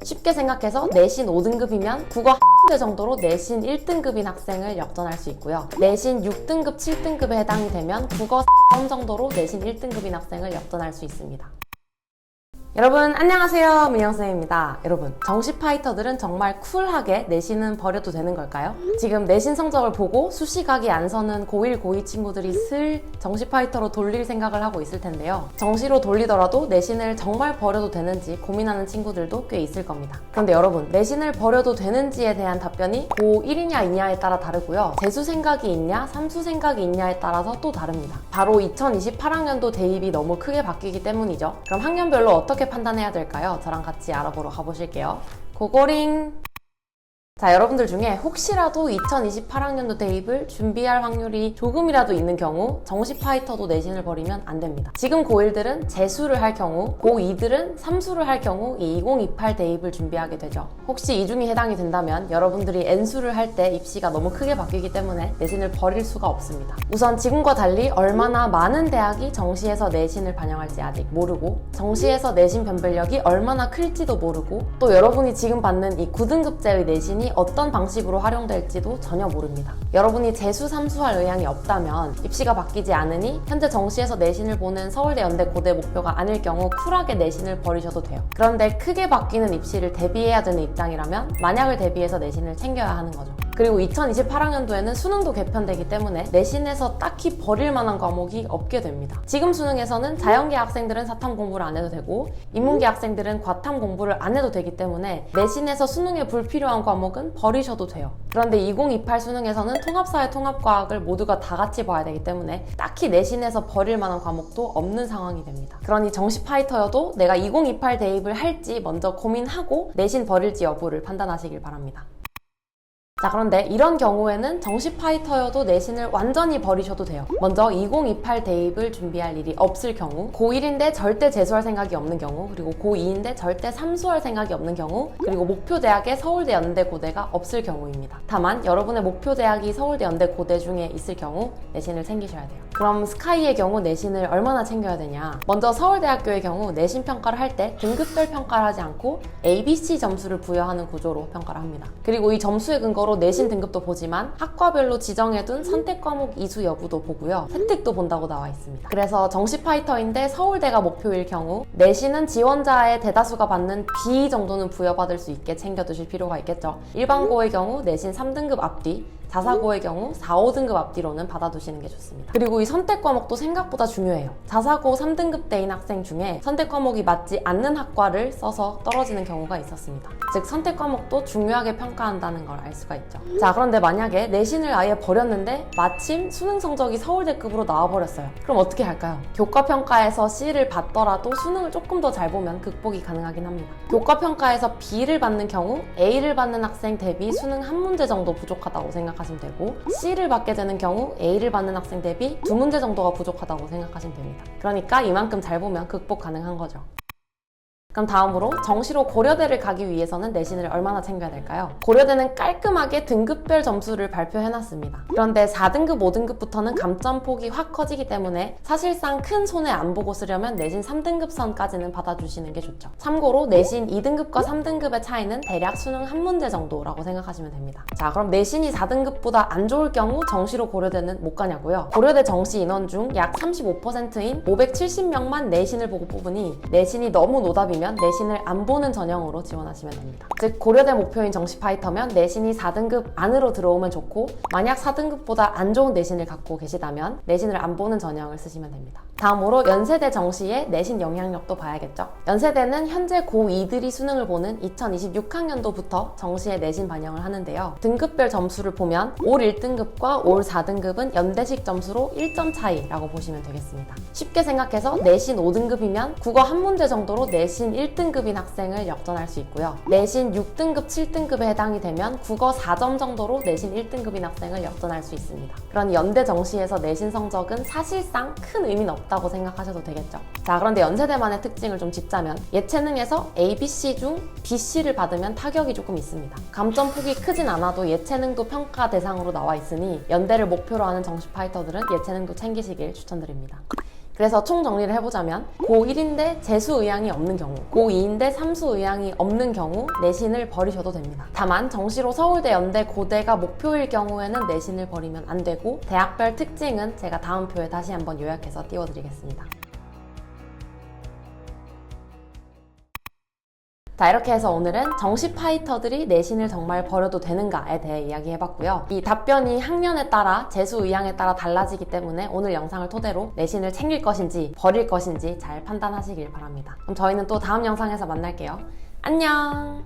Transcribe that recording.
쉽게 생각해서 내신 5등급이면 국어 대 정도로 내신 1등급인 학생을 역전할 수 있고요. 내신 6등급, 7등급에 해당이 되면 국어 정도로 내신 1등급인 학생을 역전할 수 있습니다. 여러분 안녕하세요, 민영쌤입니다. 여러분, 정시 파이터들은 정말 쿨하게 내신은 버려도 되는 걸까요? 지금 내신 성적을 보고 수시각이 안 서는 고1, 고2 친구들이 슬 정시 파이터로 돌릴 생각을 하고 있을 텐데요. 정시로 돌리더라도 내신을 정말 버려도 되는지 고민하는 친구들도 꽤 있을 겁니다. 그런데 여러분, 내신을 버려도 되는지에 대한 답변이 고1이냐 2냐에 따라 다르고요. 재수 생각이 있냐, 삼수 생각이 있냐에 따라서 또 다릅니다. 바로 2028학년도 대입이 너무 크게 바뀌기 때문이죠. 그럼 학년별로 어떻게 판단해야 될까요? 저랑 같이 알아보러 가보실게요. 고고링! 자, 여러분들 중에 혹시라도 2028학년도 대입을 준비할 확률이 조금이라도 있는 경우 정시 파이터도 내신을 버리면 안 됩니다. 지금 고1들은 재수를 할 경우, 고2들은 삼수를 할 경우 이 2028 대입을 준비하게 되죠. 혹시 이 중에 해당이 된다면 여러분들이 N수를 할 때 입시가 너무 크게 바뀌기 때문에 내신을 버릴 수가 없습니다. 우선 지금과 달리 얼마나 많은 대학이 정시에서 내신을 반영할지 아직 모르고, 정시에서 내신 변별력이 얼마나 클지도 모르고, 또 여러분이 지금 받는 이 9등급제의 내신이 어떤 방식으로 활용될지도 전혀 모릅니다. 여러분이 재수, 삼수할 의향이 없다면, 입시가 바뀌지 않으니 현재 정시에서 내신을 보는 서울대, 연대, 고대 목표가 아닐 경우 쿨하게 내신을 버리셔도 돼요. 그런데 크게 바뀌는 입시를 대비해야 되는 입장이라면 만약을 대비해서 내신을 챙겨야 하는 거죠. 그리고 2028학년도에는 수능도 개편되기 때문에 내신에서 딱히 버릴 만한 과목이 없게 됩니다. 지금 수능에서는 자연계 학생들은 사탐 공부를 안 해도 되고 인문계 학생들은 과탐 공부를 안 해도 되기 때문에 내신에서 수능에 불필요한 과목은 버리셔도 돼요. 그런데 2028 수능에서는 통합사회, 통합과학을 모두가 다 같이 봐야 되기 때문에 딱히 내신에서 버릴 만한 과목도 없는 상황이 됩니다. 그러니 정시 파이터여도 내가 2028 대입을 할지 먼저 고민하고 내신 버릴지 여부를 판단하시길 바랍니다. 자, 그런데 이런 경우에는 정시 파이터여도 내신을 완전히 버리셔도 돼요. 먼저 2028 대입을 준비할 일이 없을 경우, 고1인데 절대 재수할 생각이 없는 경우, 그리고 고2인데 절대 삼수할 생각이 없는 경우, 그리고 목표 대학에 서울대, 연대, 고대가 없을 경우입니다. 다만 여러분의 목표 대학이 서울대, 연대, 고대 중에 있을 경우 내신을 챙기셔야 돼요. 그럼 스카이의 경우 내신을 얼마나 챙겨야 되냐? 먼저 서울대학교의 경우 내신 평가를 할 때 등급별 평가를 하지 않고 ABC 점수를 부여하는 구조로 평가를 합니다. 그리고 이 점수의 근거로 내신 등급도 보지만 학과별로 지정해둔 선택 과목 이수 여부도 보고요. 혜택도 본다고 나와 있습니다. 그래서 정시 파이터인데 서울대가 목표일 경우 내신은 지원자의 대다수가 받는 B 정도는 부여받을 수 있게 챙겨두실 필요가 있겠죠. 일반고의 경우 내신 3등급 앞뒤, 자사고의 경우 4, 5등급 앞뒤로는 받아두시는 게 좋습니다. 그리고 이 선택 과목도 생각보다 중요해요. 자사고 3등급대인 학생 중에 선택 과목이 맞지 않는 학과를 써서 떨어지는 경우가 있었습니다. 즉 선택 과목도 중요하게 평가한다는 걸 알 수가 있죠. 자, 그런데 만약에 내신을 아예 버렸는데 마침 수능 성적이 서울대급으로 나와버렸어요. 그럼 어떻게 할까요? 교과평가에서 C를 받더라도 수능을 조금 더 잘 보면 극복이 가능하긴 합니다. 교과평가에서 B를 받는 경우 A를 받는 학생 대비 수능 한 문제 정도 부족하다고 생각하시면 되고, C를 받게 되는 경우 A를 받는 학생 대비 2문제 정도가 부족하다고 생각하시면 됩니다. 그러니까 이만큼 잘 보면 극복 가능한 거죠. 그럼 다음으로 정시로 고려대를 가기 위해서는 내신을 얼마나 챙겨야 될까요? 고려대는 깔끔하게 등급별 점수를 발표해놨습니다. 그런데 4등급, 5등급부터는 감점폭이 확 커지기 때문에 사실상 큰 손해 안 보고 쓰려면 내신 3등급 선까지는 받아주시는 게 좋죠. 참고로 내신 2등급과 3등급의 차이는 대략 수능 한 문제 정도라고 생각하시면 됩니다. 자, 그럼 내신이 4등급보다 안 좋을 경우 정시로 고려대는 못 가냐고요? 고려대 정시 인원 중 약 35%인 570명만 내신을 보고 뽑으니 내신이 너무 노답이면 내신을 안 보는 전형으로 지원하시면 됩니다. 즉 고려대 목표인 정시 파이터면 내신이 4등급 안으로 들어오면 좋고, 만약 4등급보다 안 좋은 내신을 갖고 계시다면 내신을 안 보는 전형을 쓰시면 됩니다. 다음으로 연세대 정시의 내신 영향력도 봐야겠죠. 연세대는 현재 고2들이 수능을 보는 2026학년도부터 정시에 내신 반영을 하는데요. 등급별 점수를 보면 올 1등급과 올 4등급은 연대식 점수로 1점 차이라고 보시면 되겠습니다. 쉽게 생각해서 내신 5등급이면 국어 한 문제 정도로 내신 1등급인 학생을 역전할 수 있고요. 내신 6등급, 7등급에 해당이 되면 국어 4점 정도로 내신 1등급인 학생을 역전할 수 있습니다. 그러니 연대 정시에서 내신 성적은 사실상 큰 의미는 없다고 생각하셔도 되겠죠. 자, 그런데 연세대만의 특징을 좀 짚자면 예체능에서 ABC 중 BC를 받으면 타격이 조금 있습니다. 감점폭이 크진 않아도 예체능도 평가 대상으로 나와 있으니 연대를 목표로 하는 정시 파이터들은 예체능도 챙기시길 추천드립니다. 그래서 총 정리를 해보자면 고1인데 재수의향이 없는 경우, 고2인데 삼수의향이 없는 경우 내신을 버리셔도 됩니다. 다만 정시로 서울대, 연대, 고대가 목표일 경우에는 내신을 버리면 안 되고 대학별 특징은 제가 다음 표에 다시 한번 요약해서 띄워드리겠습니다. 자, 이렇게 해서 오늘은 정시 파이터들이 내신을 정말 버려도 되는가에 대해 이야기해봤고요. 이 답변이 학년에 따라, 재수 의향에 따라 달라지기 때문에 오늘 영상을 토대로 내신을 챙길 것인지 버릴 것인지 잘 판단하시길 바랍니다. 그럼 저희는 또 다음 영상에서 만날게요. 안녕!